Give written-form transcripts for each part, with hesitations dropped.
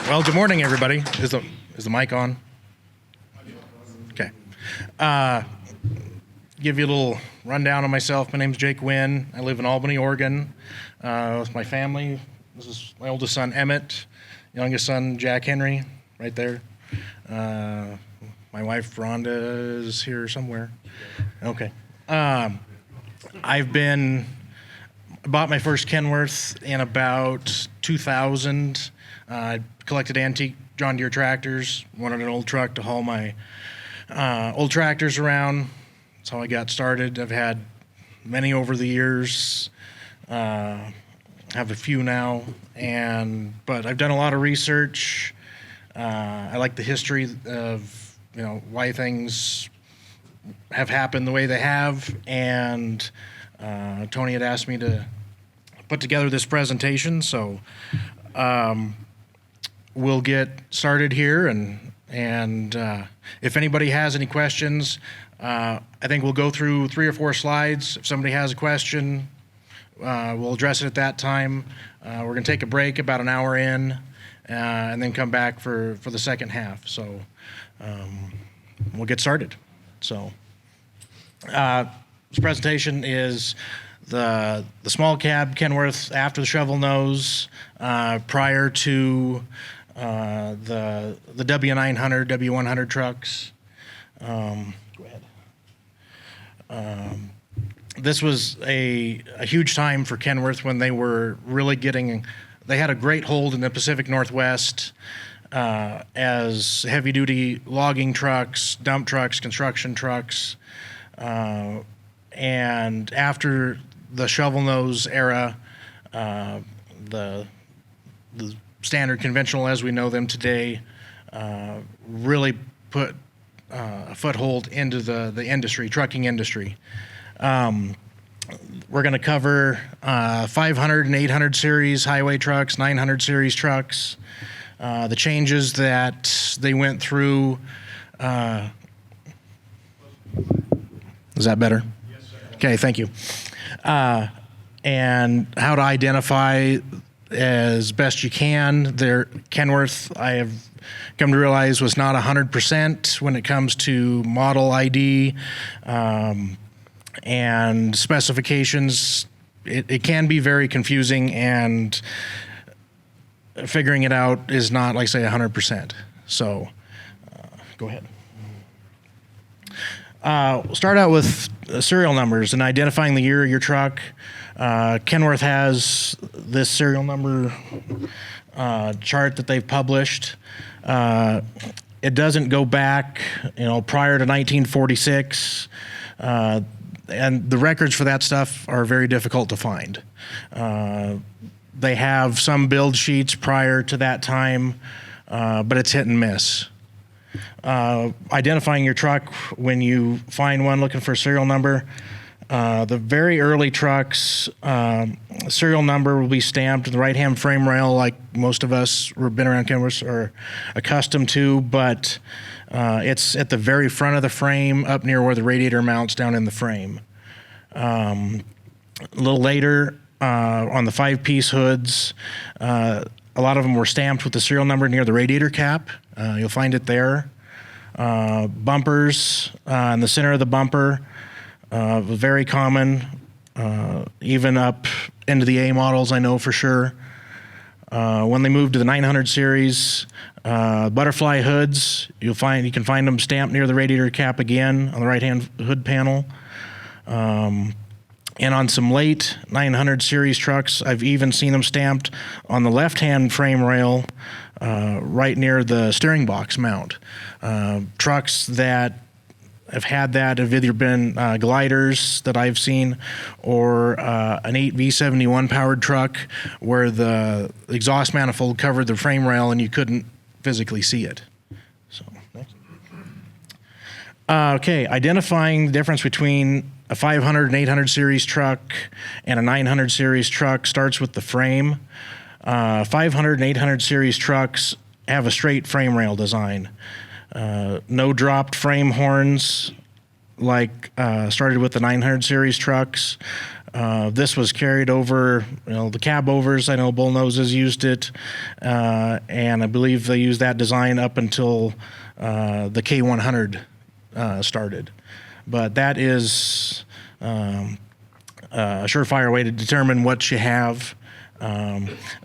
Well, good morning, everybody. Is the mic on? Okay. Give you a little rundown on myself. My name's Jake Winn. I live in Albany, Oregon, with my family. This is my oldest son, Emmett. Youngest son, Jack Henry, right there. My wife, Rhonda, is here somewhere. Okay. Bought my first Kenworth in about 2000. I collected antique John Deere tractors, wanted an old truck to haul my old tractors around. That's how I got started. I've had many over the years, have a few now, but I've done a lot of research. I like the history of why things have happened the way they have, and Tony had asked me to put together this presentation, so we'll get started here, and if anybody has any questions, I think we'll go through 3 or 4 slides. If somebody has a question, we'll address it at that time. We're going to take a break about an hour in, and then come back for the second half. So we'll get started. So this presentation is the small cab Kenworth after the shovel nose, prior to the W900, W100 trucks. Go ahead. This was a huge time for Kenworth when they were really they had a great hold in the Pacific Northwest as heavy-duty logging trucks, dump trucks, construction trucks. And after the shovel nose era, the standard conventional as we know them today really put a foothold into the industry, trucking industry. We're going to cover 500 and 800 series highway trucks, 900 series trucks, the changes that they went through. Is that better? Yes, sir. Okay, thank you. And how to identify as best you can. Kenworth, I have come to realize, was not 100% when it comes to model ID and specifications. It can be very confusing, and figuring it out is not, like, say, 100%. So go ahead. We'll start out with serial numbers and identifying the year of your truck. Kenworth has this serial number chart that they've published. It doesn't go back, prior to 1946, and the records for that stuff are very difficult to find. They have some build sheets prior to that time, but it's hit and miss. Identifying your truck when you find one, looking for a serial number. The very early trucks, serial number will be stamped in the right-hand frame rail, like most of us who have been around Kenworth are accustomed to, but it's at the very front of the frame, up near where the radiator mounts down in the frame. A little later, on the 5-piece hoods, a lot of them were stamped with the serial number near the radiator cap. You'll find it there. Bumpers in the center of the bumper, very common, even up into the A models, I know for sure. When they moved to the 900 series, butterfly hoods, you can find them stamped near the radiator cap again on the right-hand hood panel. And on some late 900 series trucks, I've even seen them stamped on the left-hand frame rail, right near the steering box mount. Trucks that have had that have either been gliders that I've seen, or an 8V71 powered truck where the exhaust manifold covered the frame rail and you couldn't physically see it. So, next. Okay, identifying the difference between a 500 and 800 series truck and a 900 series truck starts with the frame. 500 and 800 series trucks have a straight frame rail design. No dropped frame horns like started with the 900 series trucks. This was carried over, the cab overs. I know Bullnoses used it, and I believe they used that design up until the K100 started. But that is a surefire way to determine what you have.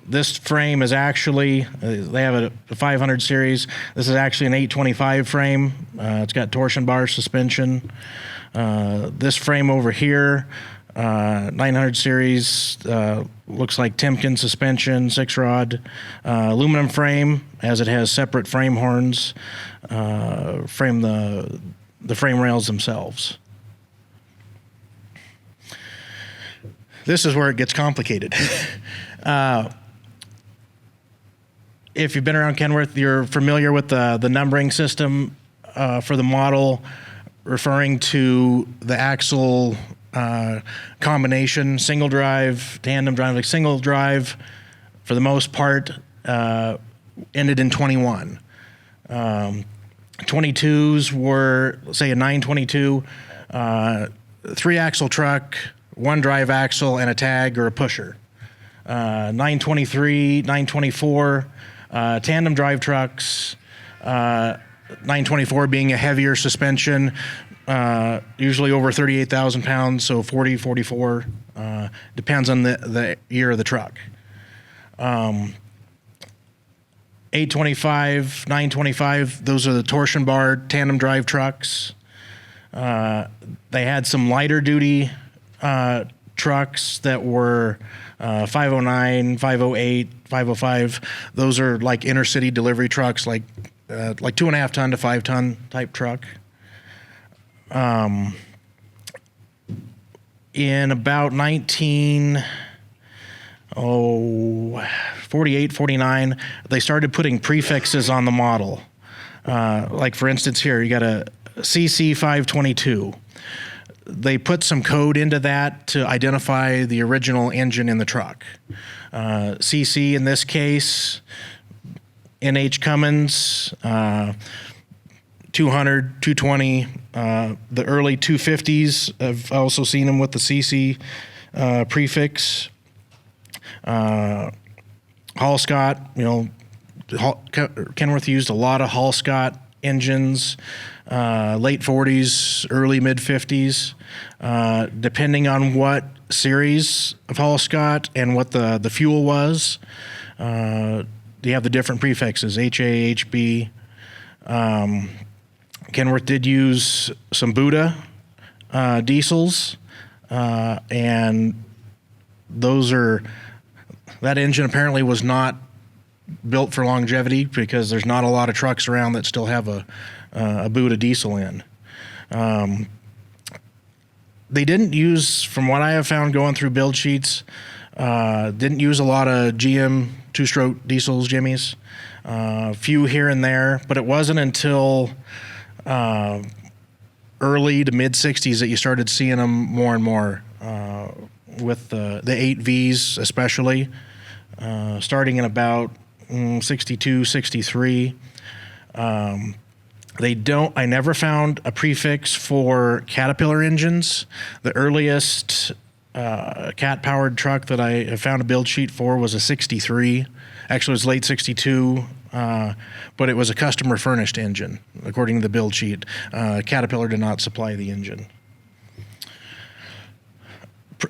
This frame is actually, they have a 500 series. This is actually an 825 frame. It's got torsion bar suspension. This frame over here, 900 series, looks like Timken suspension, 6-rod, aluminum frame, as it has separate frame horns, frame the frame rails themselves. This is where it gets complicated. If you've been around Kenworth, you're familiar with the numbering system for the model, referring to the axle combination, single drive, tandem drive. Like single drive, for the most part, ended in 21. 22s were, say, a 922, 3-axle truck, 1 drive axle, and a tag or a pusher. 923, 924, tandem drive trucks, 924 being a heavier suspension, usually over 38,000 pounds, so 40, 44, depends on the year of the truck. 825, 925, those are the torsion bar tandem drive trucks. They had some lighter duty trucks that were 509, 508, 505. Those are like inner city delivery trucks, like 2.5 ton to 5 ton type truck. In about 48, 49, they started putting prefixes on the model. Like for instance here, you got a CC 522. They put some code into that to identify the original engine in the truck. CC in this case, NH Cummins, 200, 220, the early 250s, I've also seen them with the CC prefix. Hall-Scott, Kenworth used a lot of Hall-Scott engines, late 40s, early mid 50s, depending on what series of Hall-Scott and what the fuel was. You have the different prefixes, HA, HB. Kenworth did use some Buddha diesels, and that engine apparently was not built for longevity because there's not a lot of trucks around that still have a Buddha diesel in. They didn't use, from what I have found going through build sheets, didn't use a lot of GM two-stroke diesels, Jimmys. Few here and there, but it wasn't until early to mid 60s that you started seeing them more and more, with the 8Vs especially, starting in about 62, 63. I never found a prefix for Caterpillar engines. The earliest cat-powered truck that I have found a build sheet for was a 63. Actually, it was late 62, but it was a customer-furnished engine, according to the build sheet. Caterpillar did not supply the engine.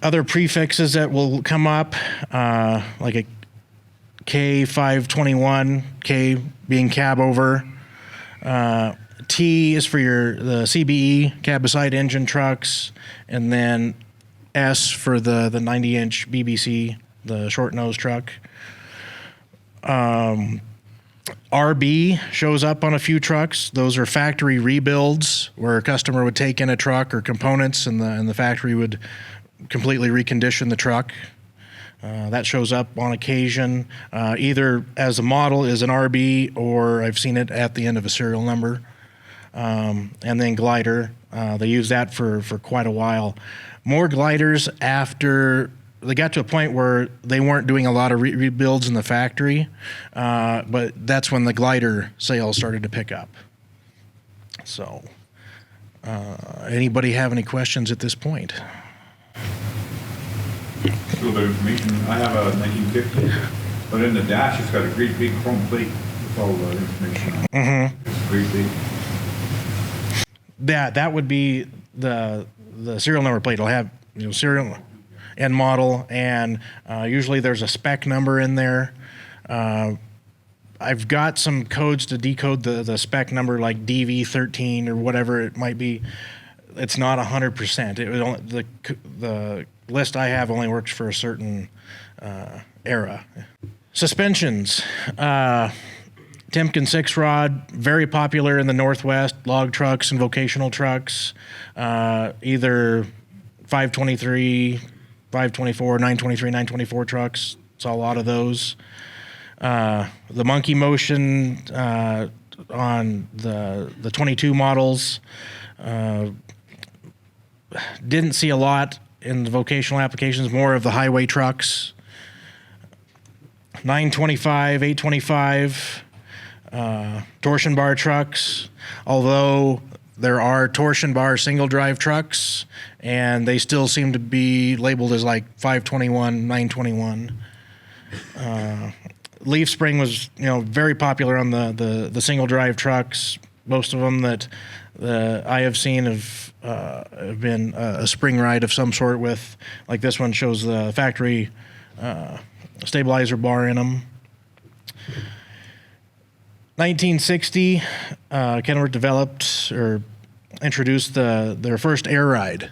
Other prefixes that will come up, like a K521, K being cab over. T is for the CBE, cab beside engine trucks, and then S for the 90-inch BBC, the short nose truck. RB shows up on a few trucks. Those are factory rebuilds where a customer would take in a truck or components, and the factory would completely recondition the truck. That shows up on occasion, either as a model is an RB, or I've seen it at the end of a serial number. And then glider, they used that for quite a while. More gliders after they got to a point where they weren't doing a lot of rebuilds in the factory, but that's when the glider sales started to pick up. So, anybody have any questions at this point? A little bit of information. I have a 1950, but in the dash it's got a great big chrome plate with all the information on it. Mm-hmm. It's great big. That would be the serial number plate. It'll have serial and model, and usually there's a spec number in there. I've got some codes to decode the spec number, like DV13 or whatever it might be. It's not 100%. The list I have only works for a certain era. Suspensions. Timken 6-rod, very popular in the Northwest, log trucks and vocational trucks, either 523, 524, 923, 924 trucks. Saw a lot of those. The monkey motion on the 22 models. Didn't see a lot in the vocational applications, more of the highway trucks. 925, 825, torsion bar trucks, although there are torsion bar single drive trucks, and they still seem to be labeled as like 521, 921. Leaf spring was very popular on the single drive trucks. Most of them that I have seen have been a spring ride of some sort with, like this one shows the factory stabilizer bar in them. 1960, Kenworth developed or introduced their first air ride.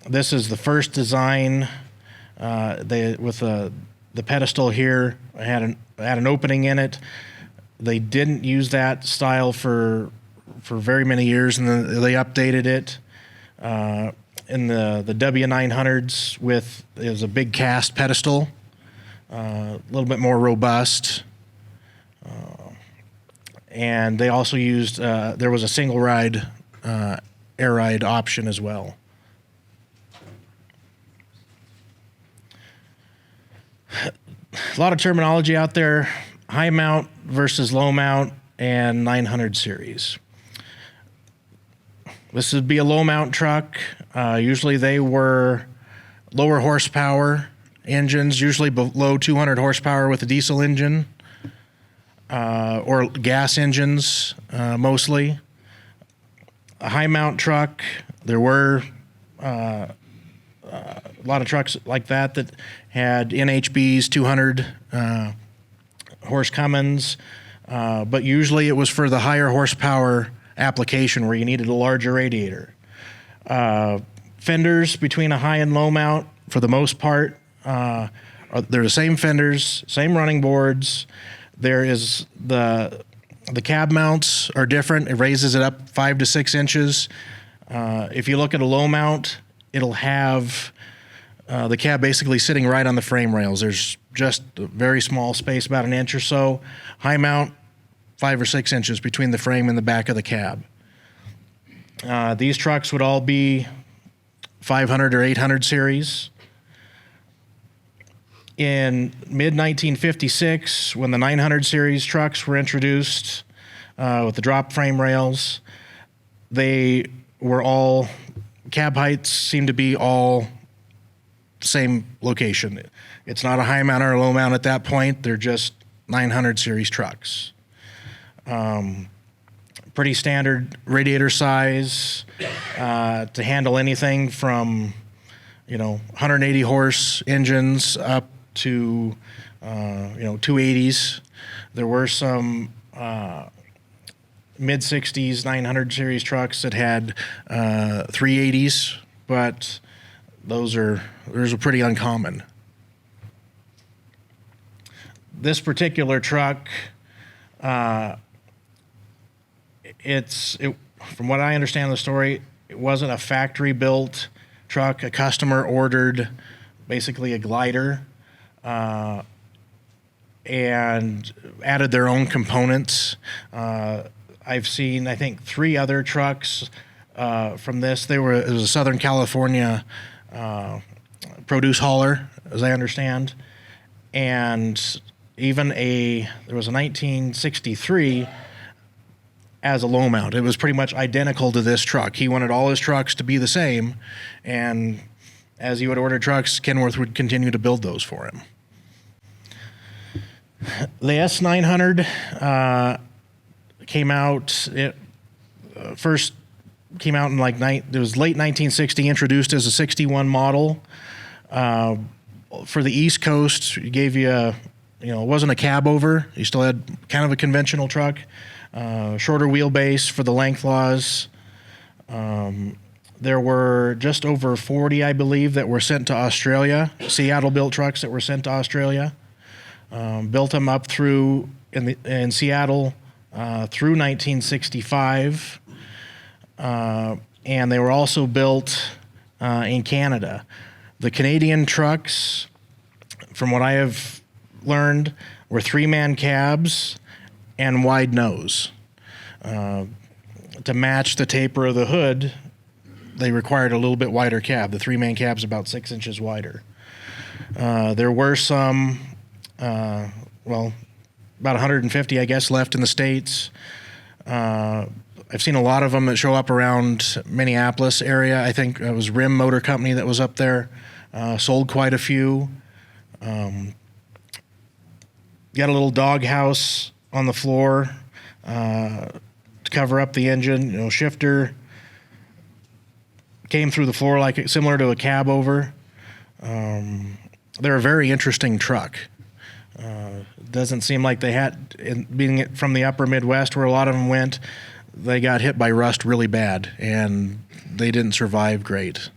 This is the first design. With the pedestal here had an opening in it. They didn't use that style for very many years, and then they updated it in the W900s with it was a big cast pedestal, a little bit more robust. And they also used, there was a single ride, air ride option as well. A lot of terminology out there, high mount versus low mount and 900 series. This would be a low mount truck. Usually they were lower horsepower engines, usually below 200 horsepower with a diesel engine. Or gas engines, mostly. A high mount truck, there were a lot of trucks like that had NHBs, 200 horse Cummins, but usually it was for the higher horsepower application where you needed a larger radiator. Fenders between a high and low mount, for the most part, they're the same fenders, same running boards. There is the cab mounts are different. It raises it up 5 to 6 inches. If you look at a low mount, it'll have the cab basically sitting right on the frame rails. There's just a very small space, about an inch or so. High mount, 5 or 6 inches between the frame and the back of the cab. These trucks would all be 500 or 800 series. In mid-1956, when the 900 series trucks were introduced with the drop frame rails, they were all, cab heights seem to be all same location. It's not a high mount or a low mount at that point. They're just 900 series trucks. Pretty standard radiator size to handle anything from 180 horse engines up to 280s. There were some mid 60s 900 series trucks that had 380s, but those are pretty uncommon. This particular truck, from what I understand the story, it wasn't a factory built truck. A customer ordered basically a glider and added their own components. I've seen, I think, 3 other trucks from this. It was a Southern California produce hauler, as I understand, and even there was a 1963 as a low mount. It was pretty much identical to this truck. He wanted all his trucks to be the same, and as he would order trucks, Kenworth would continue to build those for him. The S900 came out. It first came out in it was late 1960. Introduced as a '61 model for the East Coast. It gave you it wasn't a cab over. You still had kind of a conventional truck. Shorter wheelbase for the length laws. There were just over 40, I believe, that were sent to Australia. Seattle-built trucks that were sent to Australia. Built them up through in Seattle through 1965, and they were also built in Canada. The Canadian trucks, from what I have learned, were 3-man cabs and wide nose. To match the taper of the hood, they required a little bit wider cab. The 3-man cab's about 6 inches wider. There were some, about 150, I guess, left in the States. I've seen a lot of them that show up around Minneapolis area. I think it was Rim Motor Company that was up there. Sold quite a few. Got a little doghouse on the floor to cover up the engine. Shifter came through the floor similar to a cab over. They're a very interesting truck. Doesn't seem like they had, being from the upper Midwest where a lot of them went, they got hit by rust really bad and they didn't survive great.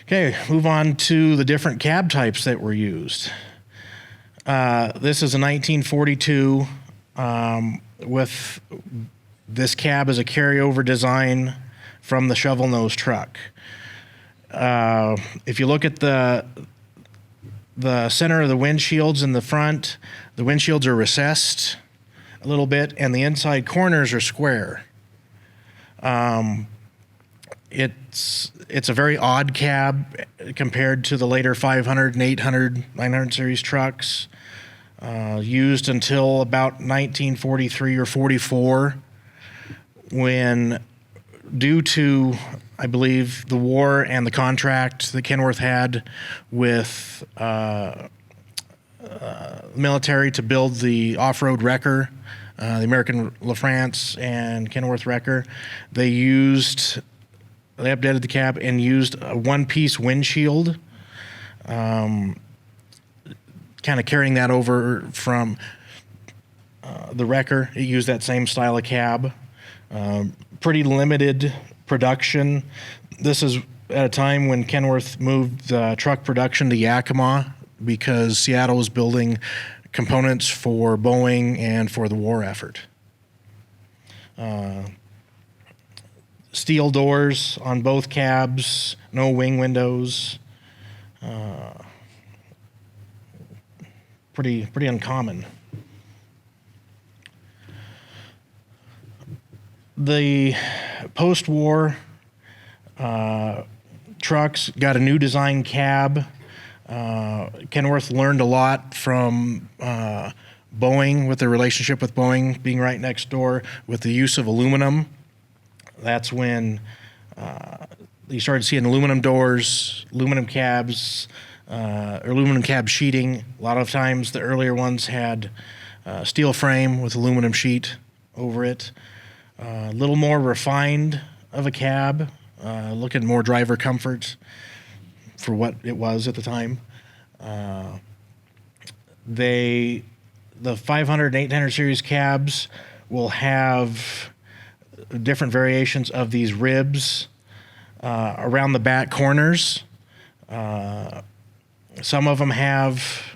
Okay, move on to the different cab types that were used. This is a 1942 with this cab as a carryover design from the shovel nose truck. If you look at the center of the windshields in the front, the windshields are recessed a little bit, and the inside corners are square. It's a very odd cab compared to the later 500 and 800, 900 series trucks. Used until about 1943 or 44, when, due to, I believe, the war and the contract that Kenworth had with military to build the off-road wrecker, the American LaFrance and Kenworth wrecker, they updated the cab and used a one-piece windshield, kind of carrying that over from the wrecker. It used that same style of cab. Pretty limited production. This is at a time when Kenworth moved truck production to Yakima because Seattle was building components for Boeing and for the war effort. Steel doors on both cabs, no wing windows. Pretty uncommon. The post-war trucks got a new design cab. Kenworth learned a lot from Boeing, with their relationship with Boeing being right next door, with the use of aluminum. That's when you started seeing aluminum doors, aluminum cabs, aluminum cab sheeting. A lot of times the earlier ones had steel frame with aluminum sheet over it. A little more refined of a cab, looking more driver comfort for what it was at the time. The 500 and 800 series cabs will have different variations of these ribs around the back corners. Some of them have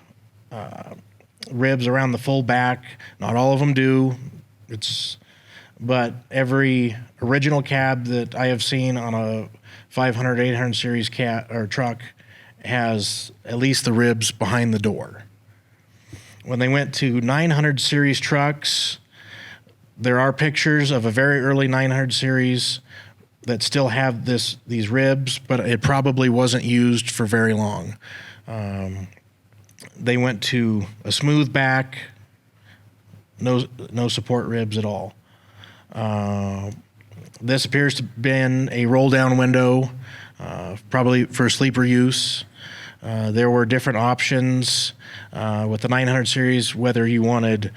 ribs around the full back. Not all of them do. But every original cab that I have seen on a 500, 800 series truck has at least the ribs behind the door. When they went to 900 series trucks, there are pictures of a very early 900 series that still have these ribs, but it probably wasn't used for very long. They went to a smooth back, no support ribs at all. This appears to have been a roll-down window, probably for sleeper use. There were different options with the 900 series, whether you wanted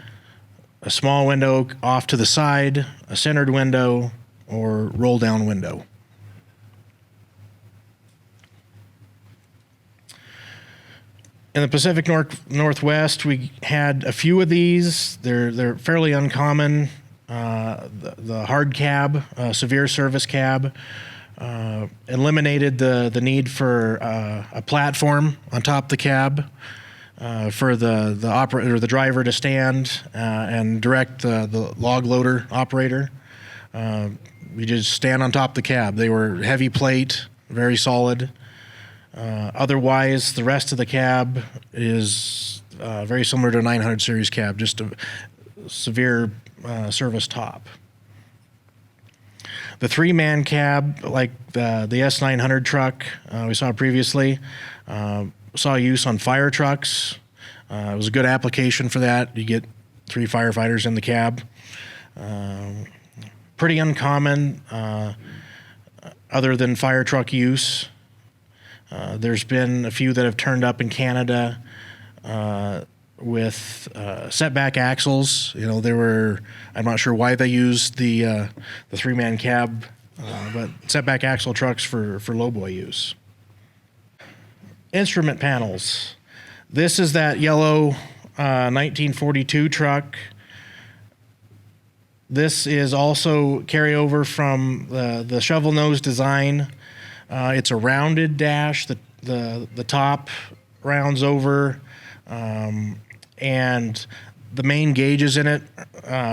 a small window off to the side, a centered window, or roll-down window. In the Pacific Northwest, we had a few of these. They're fairly uncommon. The hard cab, severe service cab, eliminated the need for a platform on top of the cab for the operator, the driver to stand and direct the log loader operator. You just stand on top of the cab. They were heavy plate, very solid. Otherwise, the rest of the cab is very similar to a 900 series cab, just a severe service top. The three-man cab, like the S900 truck we saw previously, saw use on fire trucks. It was a good application for that. You get 3 firefighters in the cab. Pretty uncommon other than fire truck use. There's been a few that have turned up in Canada with setback axles. You know, I'm not sure why they used the three-man cab, but setback axle trucks for lowboy use. Instrument panels. This is that yellow 1942 truck. This is also carryover from the shovel nose design. It's a rounded dash. The top rounds over, and the main gauges in it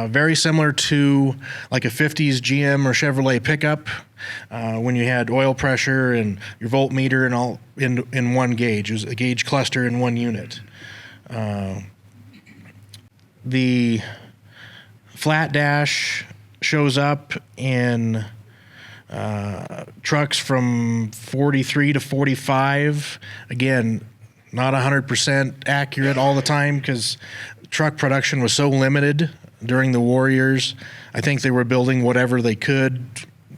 very similar to like a 50s GM or Chevrolet pickup when you had oil pressure and your voltmeter and all in one gauge. It was a gauge cluster in one unit. The flat dash shows up in trucks from 43 to 45. Again, not 100% accurate all the time because truck production was so limited during the war years. I think they were building whatever they could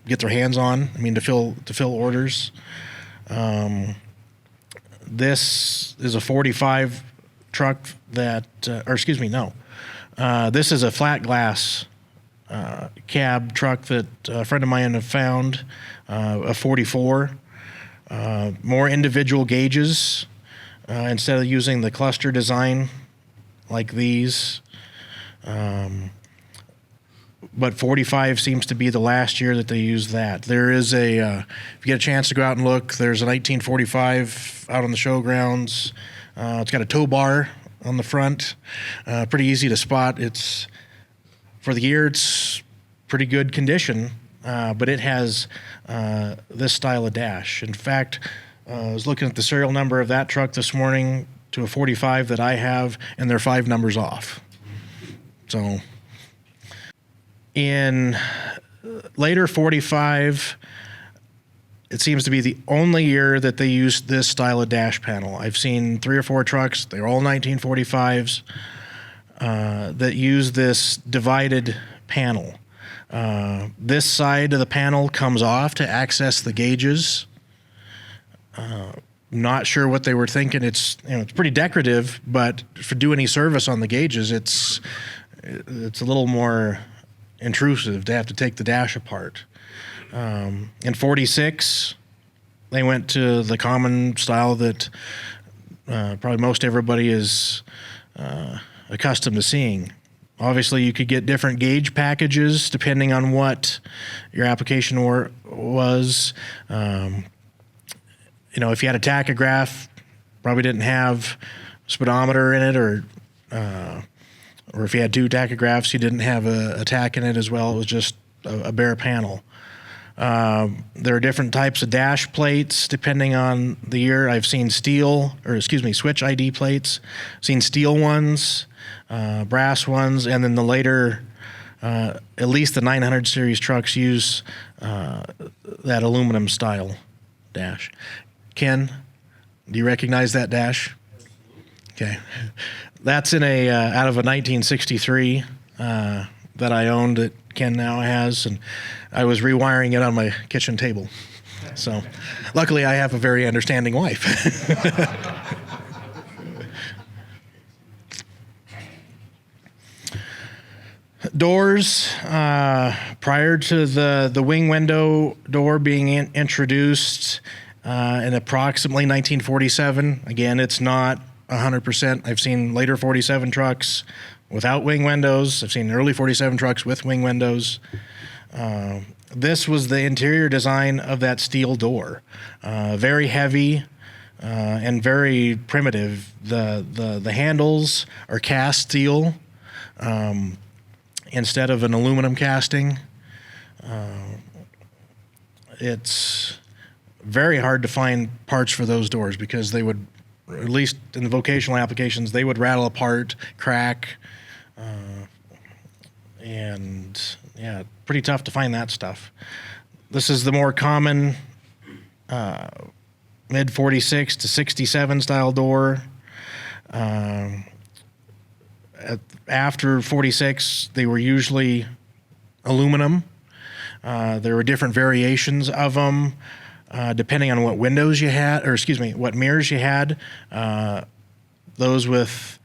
get their hands on. I mean, to fill orders. This is a 45 truck that, this is a flat glass cab truck that a friend of mine have found, a 44. More individual gauges instead of using the cluster design like these. But 45 seems to be the last year that they used that. There is if you get a chance to go out and look, there's a 1945 out on the showgrounds. It's got a tow bar on the front, pretty easy to spot. For the year, it's pretty good condition, but it has this style of dash. In fact, I was looking at the serial number of that truck this morning to a 45 that I have, and they're 5 numbers off. So in later 45, it seems to be the only year that they used this style of dash panel. I've seen 3 or 4 trucks, they're all 1945s, that use this divided panel. This side of the panel comes off to access the gauges. Not sure what they were thinking. It's pretty decorative, but for do any service on the gauges, it's a little more intrusive to have to take the dash apart. In 46, they went to the common style that probably most everybody is accustomed to seeing. Obviously, you could get different gauge packages depending on what your application was. If you had a tachograph, probably didn't have speedometer in it, or if you had 2 tachographs, you didn't have a tach in it as well. It was just a bare panel. There are different types of dash plates depending on the year. I've seen switch ID plates, seen steel ones, brass ones, and then the later, at least the 900 series trucks use that aluminum style dash. Ken, do you recognize that dash? Okay. That's in out of a 1963 that I owned. It Ken now has, and I was rewiring it on my kitchen table. So luckily I have a very understanding wife. Doors, prior to the wing window door being introduced in approximately 1947, again, it's not 100%. I've seen later 47 trucks without wing windows. I've seen early 47 trucks with wing windows. This was the interior design of that steel door. Very heavy and very primitive. The handles are cast steel instead of an aluminum casting. It's very hard to find parts for those doors because they would, at least in the vocational applications, they would rattle apart, crack, and yeah, pretty tough to find that stuff. This is the more common mid 46 to 67 style door. After 46, they were usually aluminum. There were different variations of them depending on what windows you had, or excuse me, what mirrors you had. Those with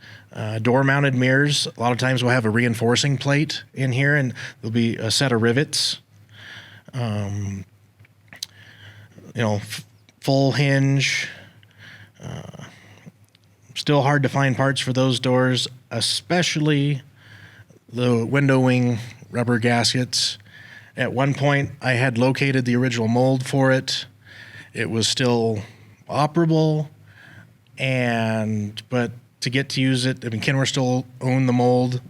door-mounted mirrors, a lot of times will have a reinforcing plate in here, and there'll be a set of rivets. Full hinge. Still hard to find parts for those doors, especially the window wing rubber gaskets. At one point, I had located the original mold for it. It was still operable, but to get to use it, Kenworth still owned the mold,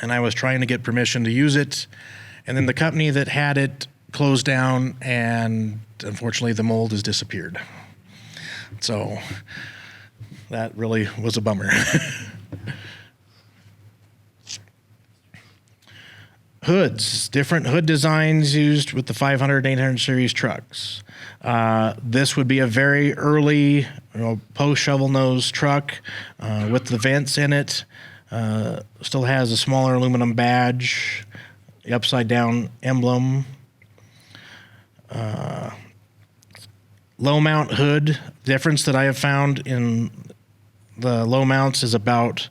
and I was trying to get permission to use it. And then the company that had it closed down, and unfortunately, the mold has disappeared. So that really was a bummer. Hoods, different hood designs used with the 500 and 800 series trucks. This would be a very early, post shovel nose truck with the vents in it. Still has a smaller aluminum badge, the upside down emblem. Low mount hood difference that I have found in the low mounts is about,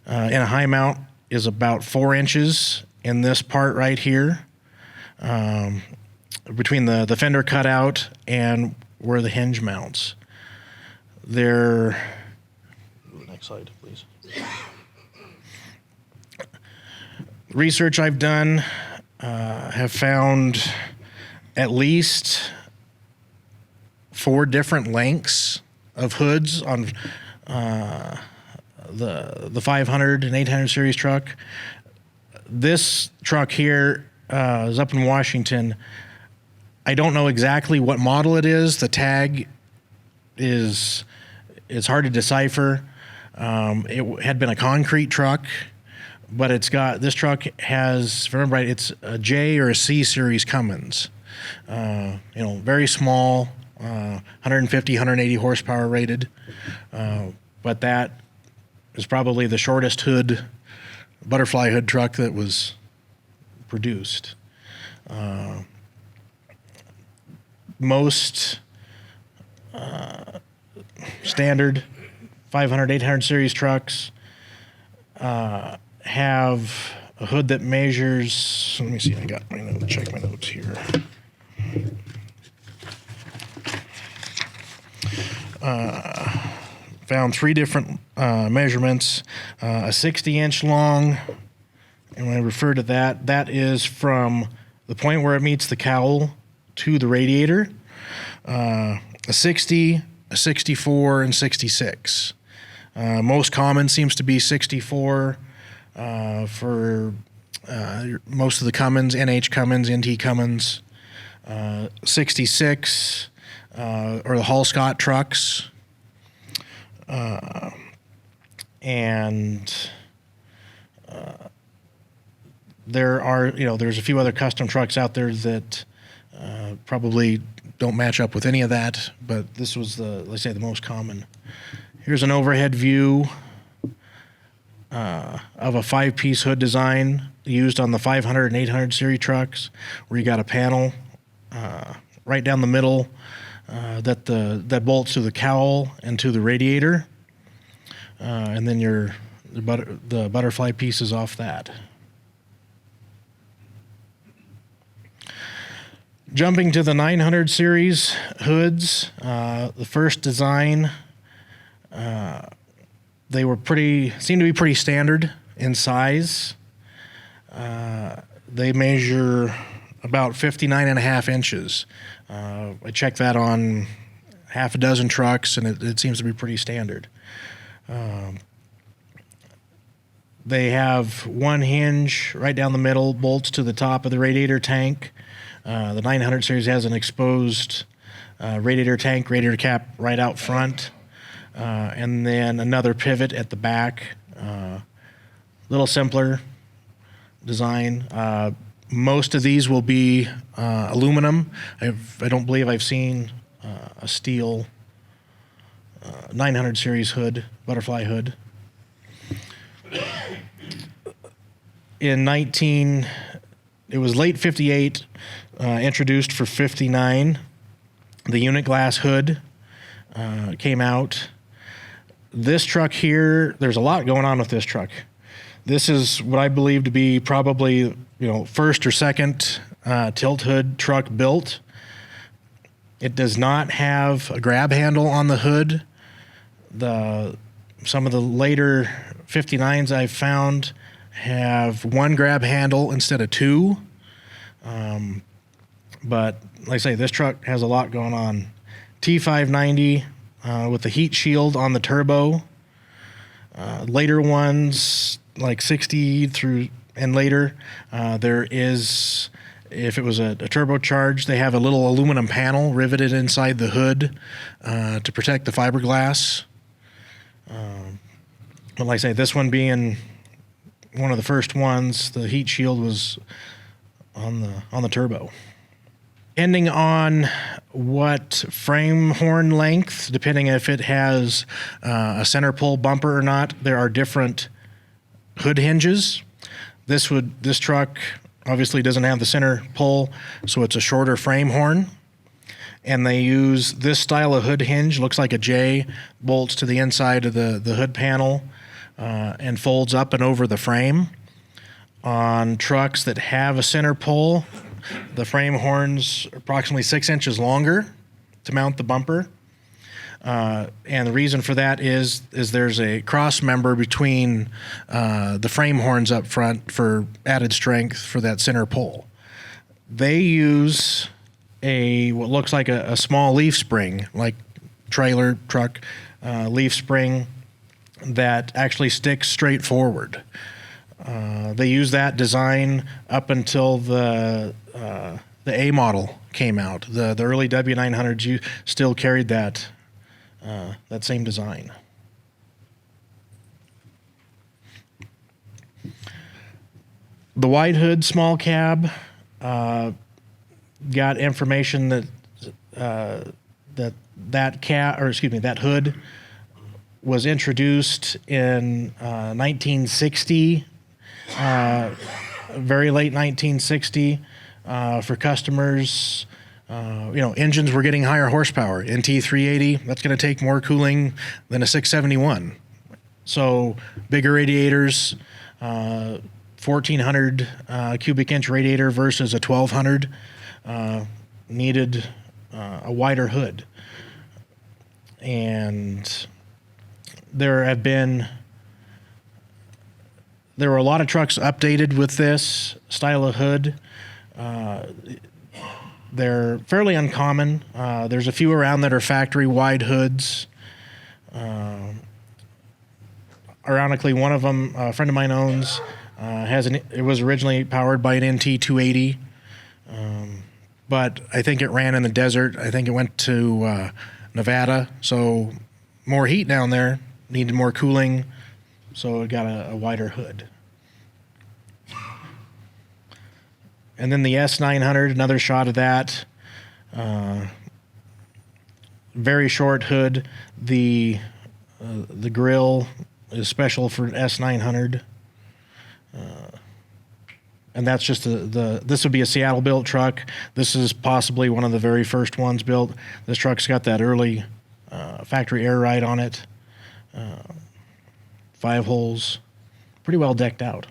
in a high mount, is about 4 inches in this part right here, between the fender cutout and where the hinge mounts. Next slide, please. Research I've done have found at least 4 different lengths of hoods on the 500 and 800 series truck. This truck here is up in Washington. I don't know exactly what model it is. The tag is hard to decipher. It had been a concrete truck, but this truck has, if I remember right, it's a J or a C series Cummins. Very small, 150, 180 horsepower rated. But that is probably the shortest butterfly hood truck that was produced. Most standard 500, 800 series trucks have a hood that measures, let me see, I got my notes, check my notes here. Found 3 different measurements, a 60-inch long, and when I refer to that, that is from the point where it meets the cowl to the radiator, a 60, a 64, and 66. Most common seems to be 64 for most of the Cummins, NH Cummins, NT Cummins, 66 or the Hall Scott trucks. There's a few other custom trucks out there that probably don't match up with any of that, but this was the most common. Here's an overhead view of a 5-piece hood design used on the 500 and 800 series trucks, where you got a panel right down the middle that bolts to the cowl and to the radiator, and then the butterfly pieces off that. Jumping to the 900 series hoods, the first design, they seem to be pretty standard in size. They measure about 59.5 inches. I checked that on half a dozen trucks, and it seems to be pretty standard. They have one hinge right down the middle, bolts to the top of the radiator tank. The 900 series has an exposed radiator tank, radiator cap right out front, and then another pivot at the back. Little simpler design. Most of these will be aluminum. I don't believe I've seen a steel 900 series hood, butterfly hood. It was late 58, introduced for 59. The unit glass hood came out. This truck here, there's a lot going on with this truck. This is what I believe to be probably, first or second tilt hood truck built. It does not have a grab handle on the hood. Some of the later 59s I've found have one grab handle instead of two. But like I say, this truck has a lot going on. T590 with the heat shield on the turbo. Later ones, like 60 through and later, there is, if it was a turbocharged, they have a little aluminum panel riveted inside the hood to protect the fiberglass. But like I say, this one being one of the first ones, the heat shield was on the turbo. Depending on what frame horn length, depending if it has a center pull bumper or not, there are different hood hinges. This truck obviously doesn't have the center pull, so it's a shorter frame horn. And they use this style of hood hinge, looks like a J, bolts to the inside of the hood panel and folds up and over the frame. On trucks that have a center pull, the frame horn's approximately 6 inches longer to mount the bumper. And the reason for that is there's a cross member between the frame horns up front for added strength for that center pull. They use what looks like a small leaf spring, like trailer, truck leaf spring that actually sticks straight forward. They use that design up until the A model came out. The early W900s still carried that same design. The wide hood small cab got information that that hood was introduced in 1960. Very late 1960 for customers. Engines were getting higher horsepower. NT380, that's going to take more cooling than a 671. So bigger radiators, 1,400 cubic inch radiator versus a 1,200 needed a wider hood. And there were a lot of trucks updated with this style of hood. They're fairly uncommon. There's a few around that are factory wide hoods. Ironically, one of them, a friend of mine owns, it was originally powered by an NT280, but I think it ran in the desert. I think it went to Nevada, so more heat down there, needed more cooling, so it got a wider hood. And then the S900, another shot of that. Very short hood. The grill is special for S900. And that's just this would be a Seattle built truck. This is possibly one of the very first ones built. This truck's got that early factory air ride on it. 5 holes, pretty well decked out.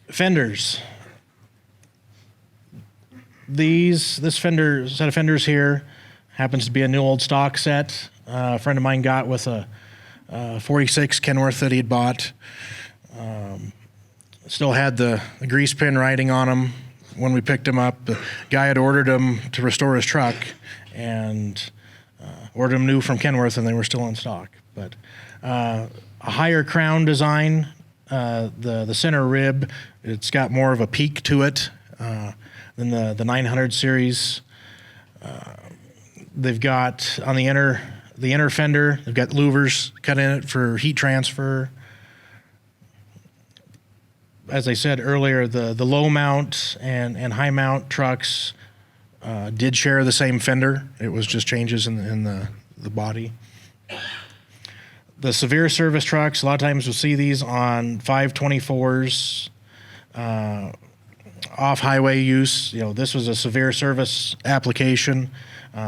Fenders. This set of fenders here happens to be a new old stock set. A friend of mine got with a 46 Kenworth that he had bought. Still had the grease pin writing on them when we picked him up. The guy had ordered them to restore his truck and ordered them new from Kenworth, and they were still in stock. But a higher crown design, the center rib, it's got more of a peak to it than the 900 series. They've got on the inner fender, they've got louvers cut in it for heat transfer. As I said earlier, the low mount and high mount trucks did share the same fender. It was just changes in the body. The severe service trucks, a lot of times we'll see these on 524s, off-highway use. This was a severe service application.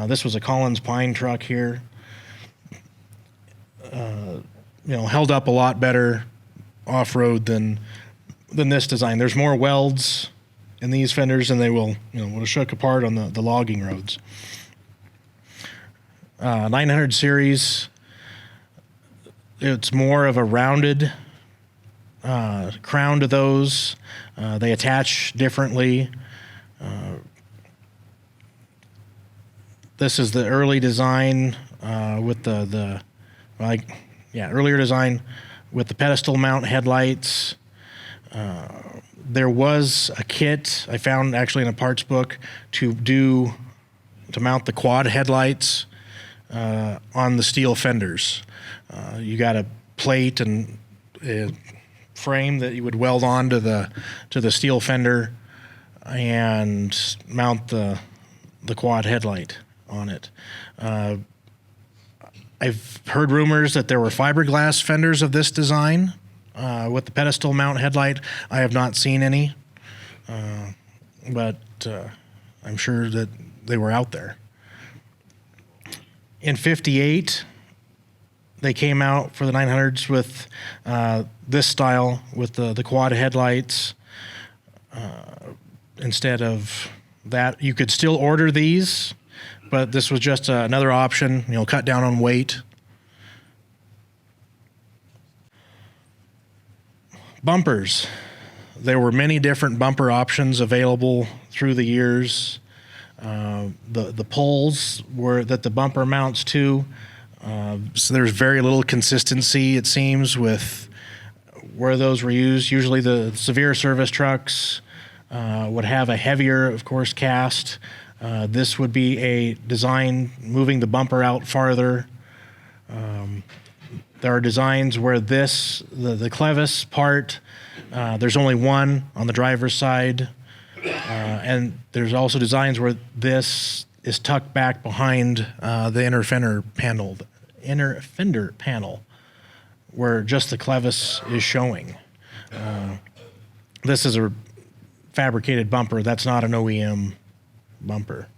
This was a Collins Pine truck here. Held up a lot better off-road than this design. There's more welds in these fenders than they will have shook apart on the logging roads. 900 series, it's more of a rounded crown to those. They attach differently. This is the early design with earlier design with the pedestal mount headlights. There was a kit I found actually in a parts book to mount the quad headlights on the steel fenders. You got a plate and a frame that you would weld on to the steel fender and mount the quad headlight on it. I've heard rumors that there were fiberglass fenders of this design. With the pedestal mount headlight, I have not seen any, but I'm sure that they were out there. In '58, they came out for the 900s with this style with the quad headlights. Instead of that, you could still order these, but this was just another option, cut down on weight. Bumpers. There were many different bumper options available through the years. The poles that the bumper mounts to, so there's very little consistency, it seems, with where those were used. Usually the severe service trucks would have a heavier, of course, cast. This would be a design moving the bumper out farther. There are designs where the clevis part, there's only one on the driver's side. And there's also designs where this is tucked back behind the inner fender panel, where just the clevis is showing. This is a fabricated bumper. That's not an OEM bumper.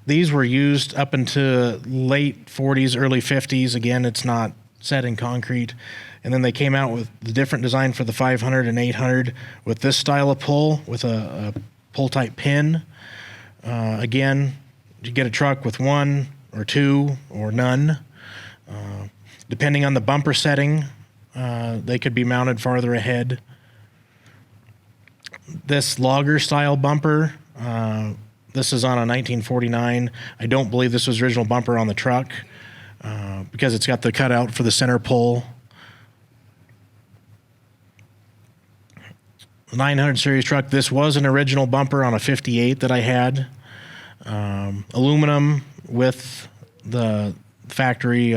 These were used up into late 40s, early 50s. Again, it's not set in concrete. And then they came out with the different design for the 500 and 800 with this style of pull, with a pull-type pin. Again, you get a truck with one or two or none. Depending on the bumper setting, they could be mounted farther ahead. This logger-style bumper, this is on a 1949. I don't believe this was the original bumper on the truck because it's got the cutout for the center pull. The 900 series truck, this was an original bumper on a 58 that I had. Aluminum with the factory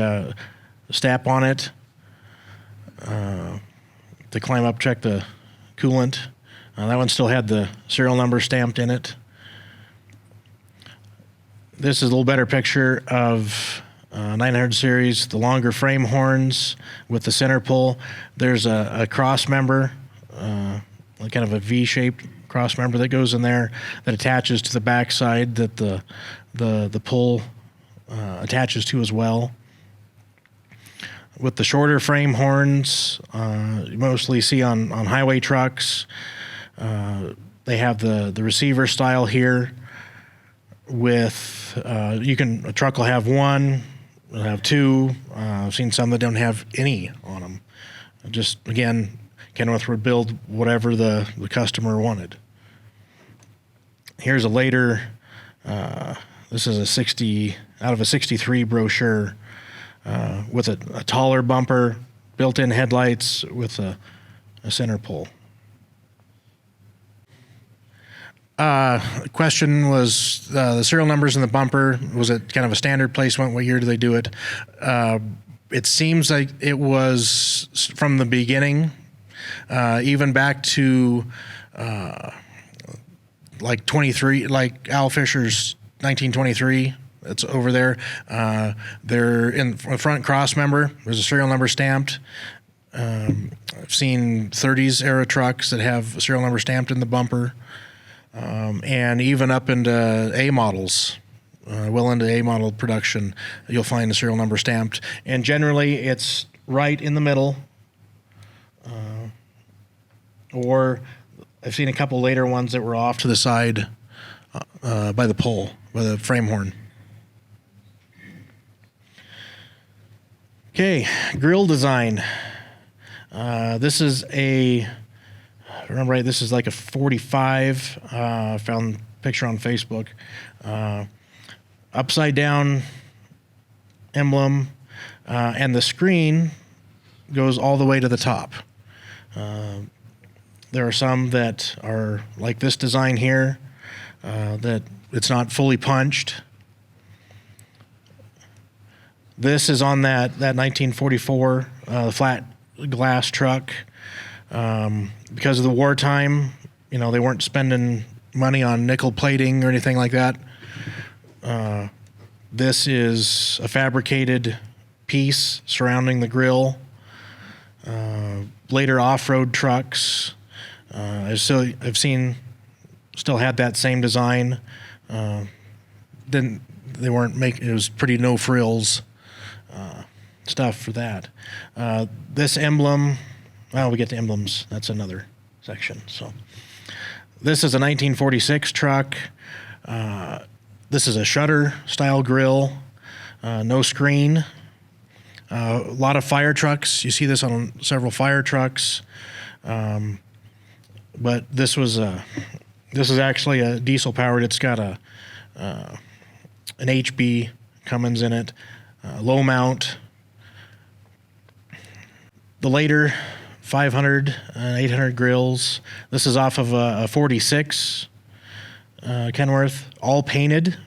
stap on it to climb up, check the coolant. That one still had the serial number stamped in it. This is a little better picture of 900 series, the longer frame horns with the center pull. There's a cross member, kind of a V-shaped cross member that goes in there that attaches to the backside that the pull attaches to as well. With the shorter frame horns, you mostly see on highway trucks. They have the receiver style here. With a truck will have one, will have two. I've seen some that don't have any on them. Just again, Kenworth would build whatever the customer wanted. Here's a later. This is a 60 out of a 63 brochure with a taller bumper, built-in headlights with a center pull. Question was the serial numbers in the bumper. Was it kind of a standard placement? What year did they do it? It seems like it was from the beginning, even back to like 23, like Al Fisher's 1923. It's over there. They're in the front cross member. There's a serial number stamped. I've seen 30s era trucks that have a serial number stamped in the bumper. And even up into A models, well into A model production, you'll find the serial number stamped. And generally, it's right in the middle. Or I've seen a couple later ones that were off to the side by the pole, by the frame horn. Okay, grill design. This is if I remember right, this is like a 45. Found a picture on Facebook. Upside down emblem, and the screen goes all the way to the top. There are some that are like this design here, that it's not fully punched. This is on that 1944 flat glass truck. Because of the wartime, they weren't spending money on nickel plating or anything like that. This is a fabricated piece surrounding the grill. Later off-road trucks, I've seen still had that same design. It was pretty no frills stuff for that. This emblem. Well, we get to emblems. That's another section. So, this is a 1946 truck. This is a shutter style grill, no screen. A lot of fire trucks. You see this on several fire trucks. But this is actually a diesel powered. It's got an HB Cummins in it, low mount. The later 500 and 800 grills. This is off of a 46 Kenworth, all painted.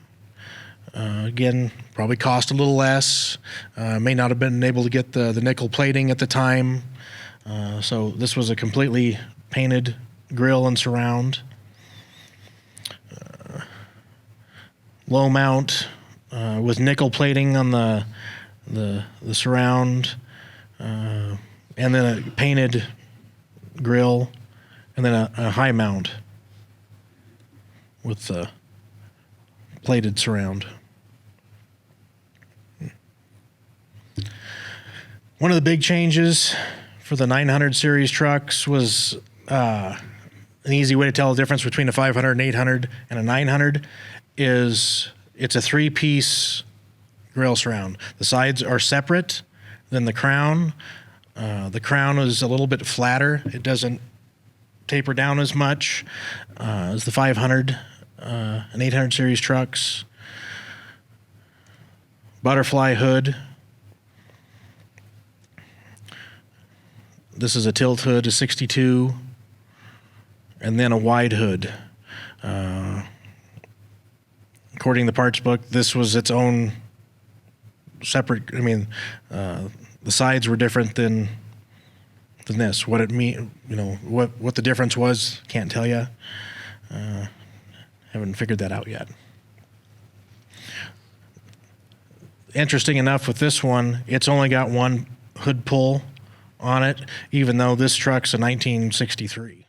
Again, probably cost a little less. May not have been able to get the nickel plating at the time. So this was a completely painted grill and surround. Low mount with nickel plating on the surround. And then a painted grill, and then a high mount with the plated surround. One of the big changes for the 900 series trucks was an easy way to tell the difference between a 500 and 800 and a 900 is it's a three-piece grill surround. The sides are separate than the crown. The crown is a little bit flatter. It doesn't taper down as much as the 500 and 800 series trucks. Butterfly hood. This is a tilt hood, a 62, and then a wide hood. According to the parts book, this was its own separate. The sides were different than this. What it what the difference was, can't tell you. Haven't figured that out yet. interesting enough with this one, it's only got one hood pull on it, even though this truck's a 1963.